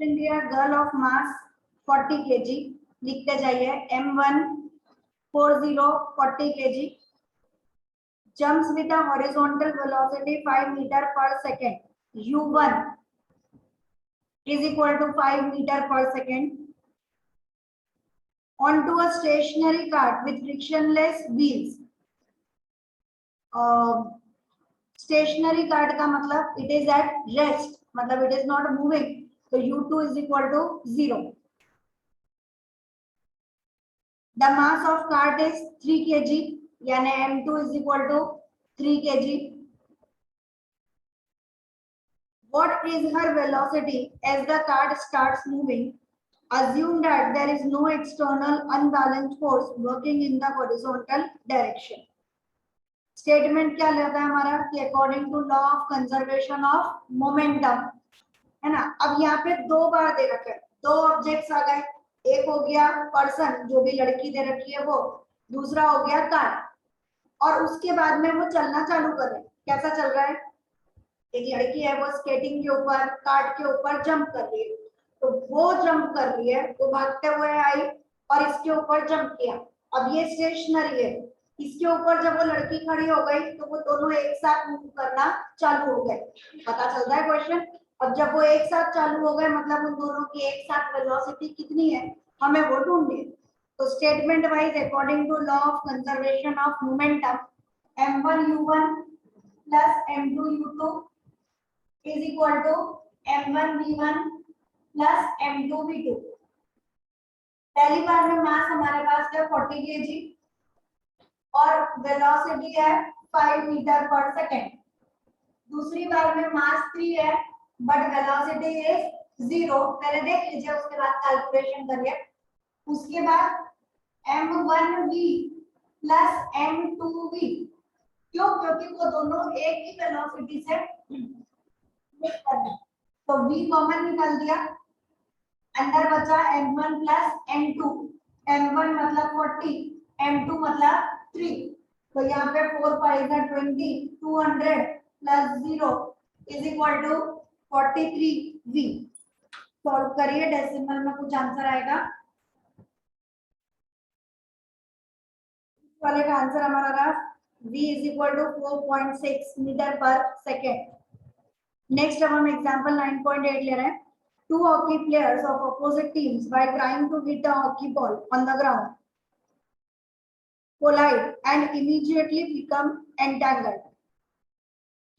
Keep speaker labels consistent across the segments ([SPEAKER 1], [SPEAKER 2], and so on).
[SPEAKER 1] Girl of mass 40 kg, लिखते जाइए M1 40 40 kg jumps with a horizontal velocity 5 meter per second. U1 is equal to 5 meter per second onto a stationary cart with frictionless wheels. Stationary cart का मतलब it is at rest, मतलब it is not moving, तो U2 is equal to 0. The mass of cart is 3 kg, यानी M2 is equal to 3 kg. What is her velocity as the cart starts moving? Assume that there is no external unbalanced force working in the horizontal direction. Statement क्या लेता है हमारा कि according to law of conservation of momentum, है ना। अब यहाँ पे दो बार दे रखे, दो ऑब्जेक्ट्स आ गए, एक हो गया पर्सन जो भी लड़की दे रखी है वो, दूसरा हो गया कार, और उसके बाद में वो चलना चालू कर रहे हैं। कैसा चल रहा है? एक लड़की है वो स्केटिंग के ऊपर कार्ट के ऊपर जंप कर रही है, तो वो जंप कर रही है, वो भागते हुए आई और इसके ऊपर जंप किया। अब ये स्टेशनरी है, इसके ऊपर जब वो लड़की खड़ी हो गई तो वो दोनों एक साथ मूव करना चालू हो गए। पता चलता है क्वेश्चन। अब जब वो एक साथ चालू हो गए मतलब उन दोनों की एक साथ वेलोसिटी कितनी है हमें वो ढूंढनी है। तो statement wise according to law of conservation of momentum m1u1 plus m2u2 is equal to m1v1 plus m2v2। पहली बार में मास हमारे पास है 40 kg और वेलोसिटी है 5 मीटर पर सेकेंड। दूसरी बार में मास 3 है बट वेलोसिटी इज 0। पहले देख लीजिए, उसके बाद कैलकुलेशन करिए। उसके बाद m1v प्लस m2v, क्यों? क्योंकि वो दोनों एक ही वेलोसिटी से मूव कर रहे हैं, तो v कॉमन निकाल दिया, अंदर बचा m1 प्लस m2। m1 मतलब 40, m2 मतलब 3, तो यहाँ पे 4 5 20, 200 plus 0 is equal to 43v। Solve करिए, डेसिमल में कुछ आंसर आएगा। इस वाले का आंसर हमारा रहा v is equal to 4.6 metre per second. Next अब हम एग्जांपल 9.8 ले रहे हैं। Two hockey players of opposite teams, by trying to hit a hockey ball on the ground, collide and immediately become entangled।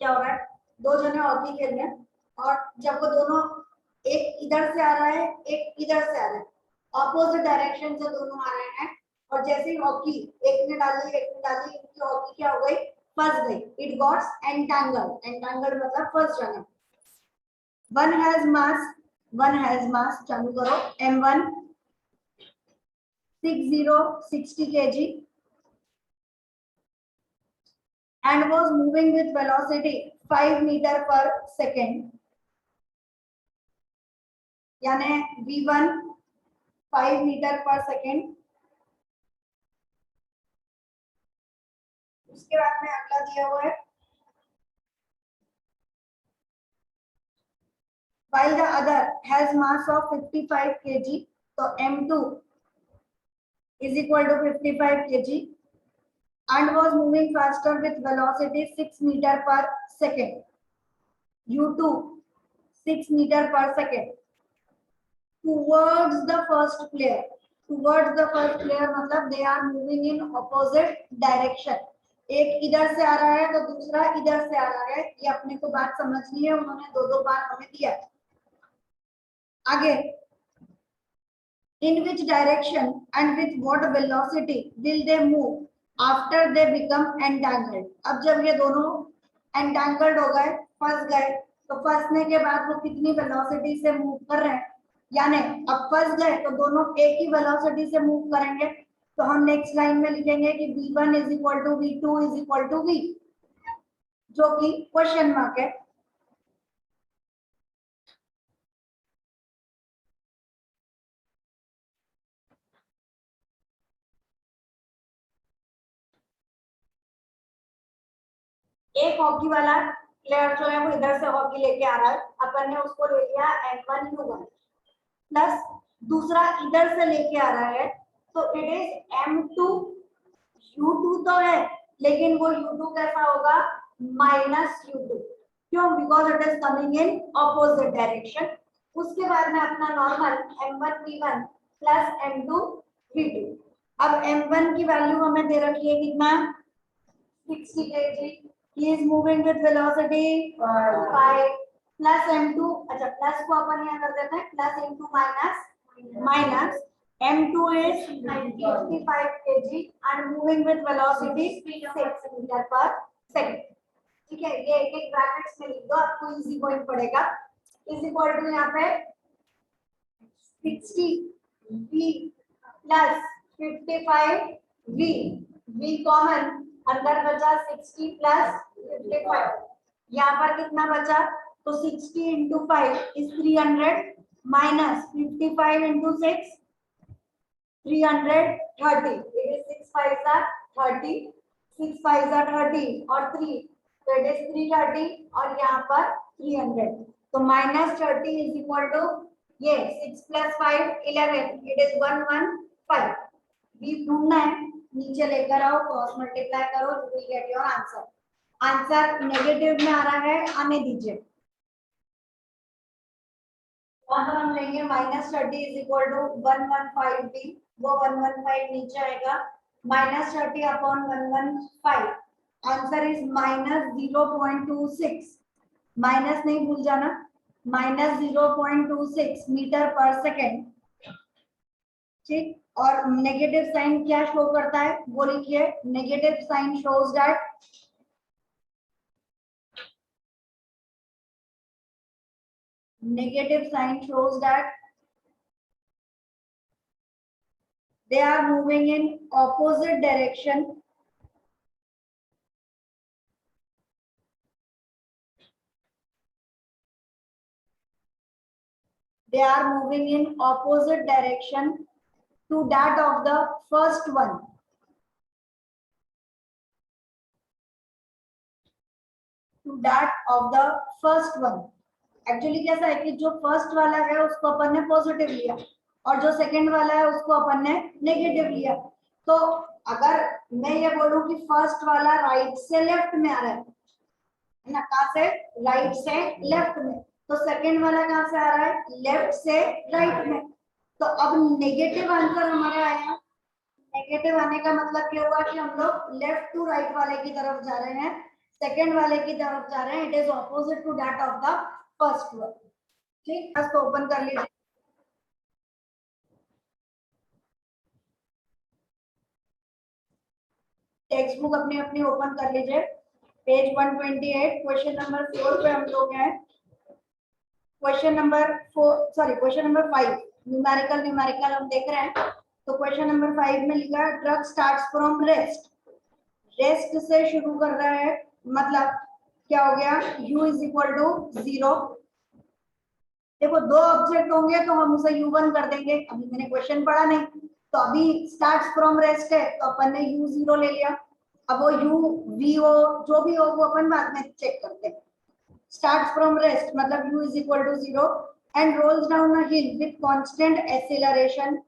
[SPEAKER 1] क्या हो रहा है? दो जने हॉकी खेल रहे हैं और जब वो दोनों, एक इधर से आ रहा है एक इधर से आ रहा है, ऑपोजिट डायरेक्शन से दोनों आ रहे हैं, और जैसे ही हॉकी एक ने डाली इनकी हॉकी क्या हो गई? फंस गई। It gots entangled. एंटेंगल्ड मतलब फंस जाना। वन हैज मास, चालू करो, m1 60 kg and was moving with velocity 5 meter per second, यानी v1 5 मीटर पर सेकेंड। उसके बाद में अगला दिया हुआ है while the other has mass of 55 kg, तो m2 is equal to 55 kg and was moving faster with velocity 6 meter per second, u2 6 meter per second towards the first player। towards the first player मतलब they are moving in opposite direction। एक इधर से आ रहा है तो दूसरा इधर से आ रहा है। ये अपने को बात समझनी है, उन्होंने दो बार हमें दिया। आगे, in which direction and with what velocity will they move after they become entangled। अब जब ये दोनों entangled हो गए, फंस गए, तो फंसने के बाद वो कितनी वेलोसिटी से मूव कर रहे हैं, यानी अब फंस गए तो दोनों एक ही वेलोसिटी से मूव करेंगे। तो हम नेक्स्ट लाइन में लिखेंगे कि v1 is equal to v2 is equal to v, जो कि क्वेश्चन मार्क है। एक हॉकी वाला प्लेयर जो है वो इधर से हॉकी लेके आ रहा है, अपन ने उसको ले लिया m1u1, प्लस दूसरा इधर से लेके आ रहा है तो इट इज m2 u2 तो है लेकिन वो u2 कैसा होगा माइनस u2 क्यों because it is coming in opposite direction. उसके बाद में अपना normal m1 v1 plus m2 v2। अब m1 की वैल्यू हमें दे रखी है कितना 60 kg he is moving with velocity 5 plus m2 अच्छा प्लस को अपन यहाँ कर देते हैं plus into minus m2 is 55 kg and moving with velocity 6 metre per second. ठीक है ये एक एक ब्रैकेट्स में लिख दो आपको इजी पॉइंट पड़ेगा इज इक्वल टू यहाँ पे 60 v plus 55 v v common अंदर बचा 60 प्लस 55 यहाँ पर कितना बचा तो 60 into 5 is 300 minus 55 into 6 330 it is 6 5s are 30 6 5s are 30 और 3 तो it is 330 और यहाँ पर 300 तो माइनस 30 इज इक्वल टू ये 6 प्लस 5 11 इट इज 115 v ढूंढना है नीचे लेकर आओ क्रॉस मल्टीप्लाई करो you will get your answer. Answer negative में आ रहा है आने दीजिए वहां हम लेंगे minus 30 is equal to 115 b वो 115 नीचे आएगा minus 30 upon 115 answer is minus 0.26 minus नहीं भूल जाना माइनस 0.26 मीटर पर सेकेंड। ठीक और नेगेटिव साइन क्या शो करता है वो लिखिए negative sign shows that negative sign shows that they are moving in opposite direction they are moving in opposite direction to that of the first one to that of the first one actually कैसा है कि जो first वाला है उसको अपन ने positive लिया और जो सेकंड वाला है उसको अपन ने नेगेटिव लिया तो अगर मैं ये बोलूं कि फर्स्ट वाला राइट से लेफ्ट में आ रहा है ना कहां से राइट से लेफ्ट में तो सेकंड वाला कहां से आ रहा है लेफ्ट से राइट में तो अब नेगेटिव आंसर हमारा आया नेगेटिव आने का मतलब क्या हुआ कि हम लोग लेफ्ट टू राइट वाले की तरफ जा रहे हैं सेकंड वाले की तरफ जा रहे हैं it is opposite to that of the first one. ठीक बस तो ओपन कर लीजिए टेक्स्ट बुक अपनी अपनी ओपन कर लीजिए पेज 128 क्वेश्चन नंबर 4 पे हम लोग हैं क्वेश्चन नंबर 5 न्यूमेरिकल हम देख रहे हैं तो क्वेश्चन नंबर 5 में लिखा है ट्रक स्टार्ट्स फ्रॉम रेस्ट से शुरू कर रहा है मतलब क्या हो गया u इज इक्वल टू 0 देखो दो ऑब्जेक्ट होंगे तो हम उसे u1 कर देंगे अभी मैंने क्वेश्चन पढ़ा नहीं तो अभी स्टार्ट्स फ्रॉम रेस्ट है तो अपन ने u0 ले लिया अब वो u v हो जो भी हो वो अपन बाद में चेक करते हैं स्टार्ट्स फ्रॉम रेस्ट मतलब u is equal to 0 and rolls down a hill with constant acceleration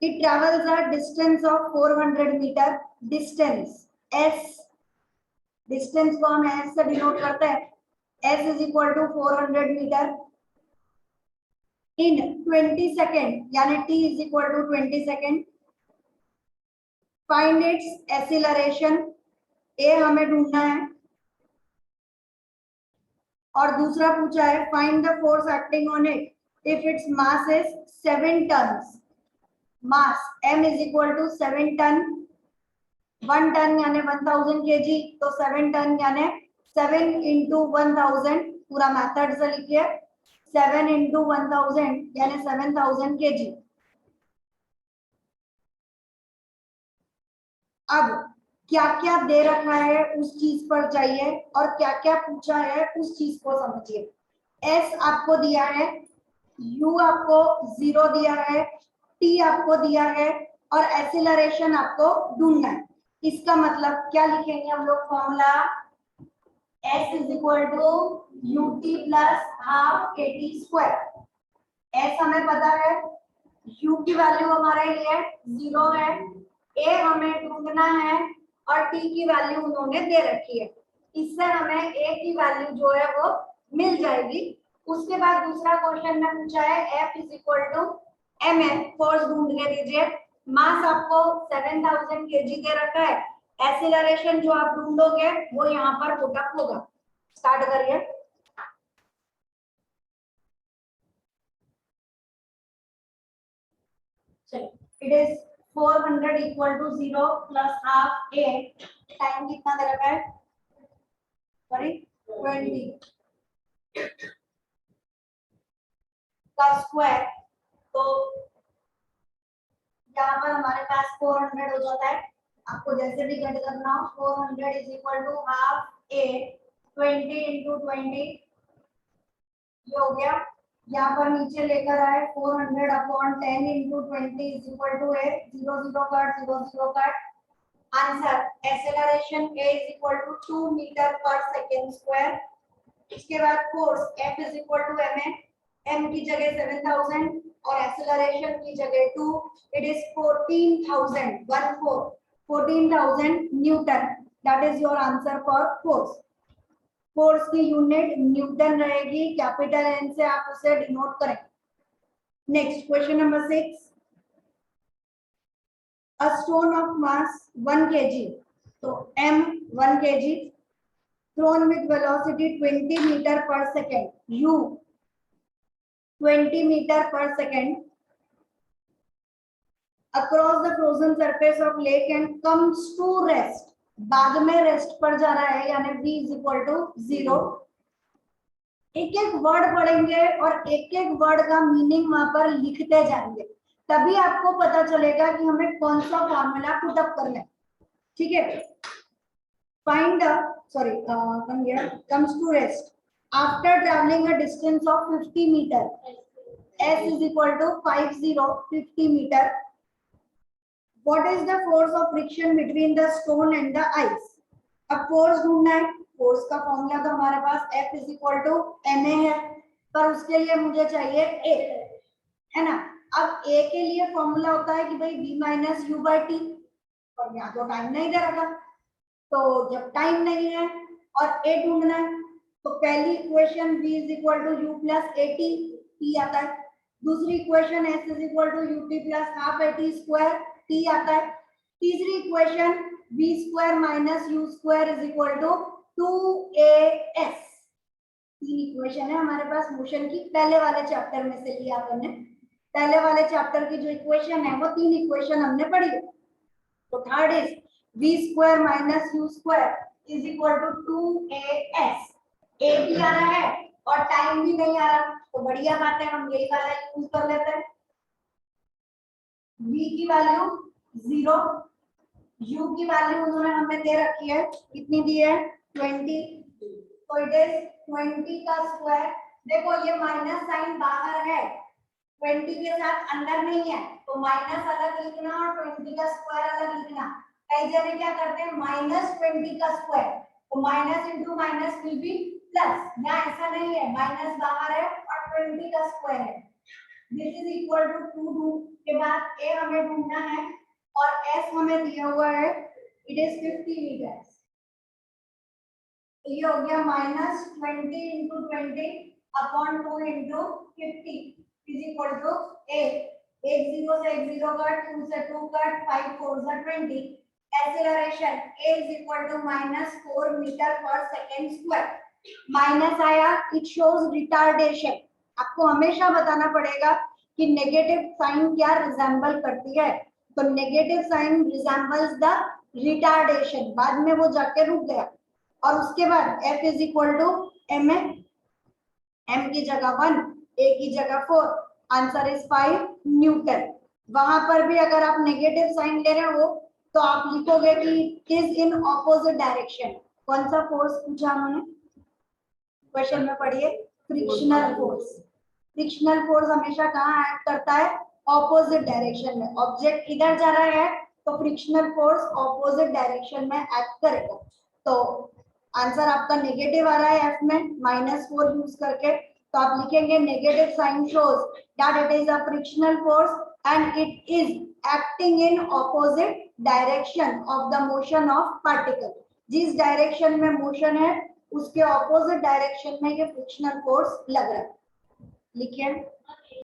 [SPEAKER 1] it travels a distance of 400 metre distance s distance को हम s से डिनोट करते हैं s is equal to 400 metre in 20 second यानी t is equal to 20 second find its acceleration a हमें ढूंढना है और दूसरा पूछा है find the force acting on it if its mass is 7 tons mass m is equal to 7 ton 1 ton यानी 1000 kg तो 7 टन यानी 7 into 1000 पूरा मेथड से लिखिए 7 into 1000 यानी 7000 kg। अब क्या क्या दे रखा है उस चीज पर चाहिए और क्या क्या पूछा है उस चीज को समझिए s आपको दिया है u आपको 0 दिया है t आपको दिया है और एक्सीलरेशन आपको ढूंढना है इसका मतलब क्या लिखेंगे हम लोग formula s is equal to ut plus half kt square S हमें पता है, यू की वैल्यू हमारे लिए 0 है, ए हमें ढूंढना है और टी की वैल्यू उन्होंने दे रखी है। इससे हमें ए की वैल्यू जो है वो मिल जाएगी। उसके बाद दूसरा क्वेश्चन में पूछा है F is equal to M N, force ढूंढ के दीजिए। मास आपको 7000 kg दे रखा है, एक्सीलरेशन जो आप ढूंढोगे वो यहाँ पर पुटअप होगा। स्टार्ट करिए। It is 400 equal to 0 plus half A, time कितना दे रखा है, सॉरी 20 का स्क्वायर, तो यहाँ पर हमारे पास 400 हो जाता है। आपको जैसे भी कट करना हो, 400 is equal to half A, 20 into 20 ये हो गया। यहाँ पर नीचे लेकर आए 400 upon 10 into 20 is equal to A, 0 0 cut 0 0 cut. Answer acceleration a is equal to 2 metre per second square. इसके बाद force F is equal to ma, m की जगह 7000 और एक्सेलरेशन की जगह 2, it is 14,000 Newton. That is your answer for force. Force की unit Newton रहेगी, capital N से आप उसे डिनोट करें। Next question number 6, a stone of mass 1 kg, so m 1 kg thrown with velocity 20 meter per second, u 20 meter per second across the frozen surface of lake and comes to rest, बाद में rest पर जा रहा है, यानी v is equal to 0। एक एक word पढ़ेंगे और एक एक वर्ड का मीनिंग वहां पर लिखते जाएंगे, तभी आपको पता चलेगा कि हमें कौन सा फॉर्मूला पुट अप करना है। ठीक है। Find the comes to rest after traveling a distance of 50 meter, s is equal to 50 meter, what is the force of friction between the stone and the ice। अब force ढूंढना है, force का formula तो हमारे पास F is equal to ma है, पर उसके लिए मुझे चाहिए a, है ना। अब a के लिए फॉर्मूला होता है कि भाई v minus you by T, और यहाँ तो टाइम नहीं दे रखा, तो जब टाइम नहीं है और a ढूंढना है तो पहली equation v is equal to U plus A T, T आता है। दूसरी equation s is equal to U T plus half A T square, T आता है। तीसरी equation v square minus U square is equal to 2as। तीन equation है हमारे पास motion की, पहले वाले चैप्टर में से लिया हमने। पहले वाले चैप्टर की जो इक्वेशन है वो तीन इक्वेशन हमने पढ़ी। तो third is v square minus U square is equal to 2as। a भी आ रहा है और टाइम भी नहीं आ रहा, तो बढ़िया बात है, हम यही वाला यूज कर लेते हैं। v की वैल्यू 0, u की वैल्यू उन्होंने हमें दे रखी है, कितनी दी है 20, तो इट इज 20 का स्क्वायर। देखो ये माइनस साइन बाहर है, 20 के साथ अंदर नहीं है, तो माइनस अलग लिखना और 20 का स्क्वायर अलग लिखना। कई जने क्या करते हैं माइनस 20 का स्क्वायर, तो minus into minus will be plus, यहाँ ऐसा नहीं है, माइनस बाहर है और 20 का स्क्वायर है। दिस इज इक्वल टू 2 के बाद a हमें ढूंढना है और s हमें दिया हुआ है, इट इज 50 मीटर। तो ये हो गया minus 20 into 20 upon 2 into 50 is equal to a। एक जीरो से एक जीरो कट, 2 से 2 कट, 5 4 से 20। Acceleration a is equal to minus 4 metre per second square. Minus आया, इट शोज रिटार्डेशन। आपको हमेशा बताना पड़ेगा कि नेगेटिव साइन क्या रिजेंबल करती है, तो negative sign resembles the retardation, बाद में वो जाके रुक गया। और उसके बाद F is equal to M A, m की जगह 1, a की जगह 4, आंसर इज 5 न्यूटन। वहां पर भी अगर आप नेगेटिव साइन ले रहे हो तो आप लिखोगे कि इज इन ऑपोजिट डायरेक्शन। कौन सा फोर्स पूछा उन्होंने क्वेश्चन में, पढ़िए, फ्रिक्शनल फोर्स। फ्रिक्शनल फोर्स हमेशा कहाँ एक्ट करता है, ऑपोजिट डायरेक्शन में। ऑब्जेक्ट इधर जा रहा है तो फ्रिक्शनल फोर्स ऑपोजिट डायरेक्शन में एक्ट करेगा। तो आंसर आपका नेगेटिव आ रहा है F में, -4 यूज करके, तो आप लिखेंगे negative sign shows that it is a frictional force and it is acting in opposite direction of the motion of particle. जिस डायरेक्शन में मोशन है उसके ऑपोजिट डायरेक्शन में ये फ्रिक्शनल फोर्स लग रहा है। लिखिए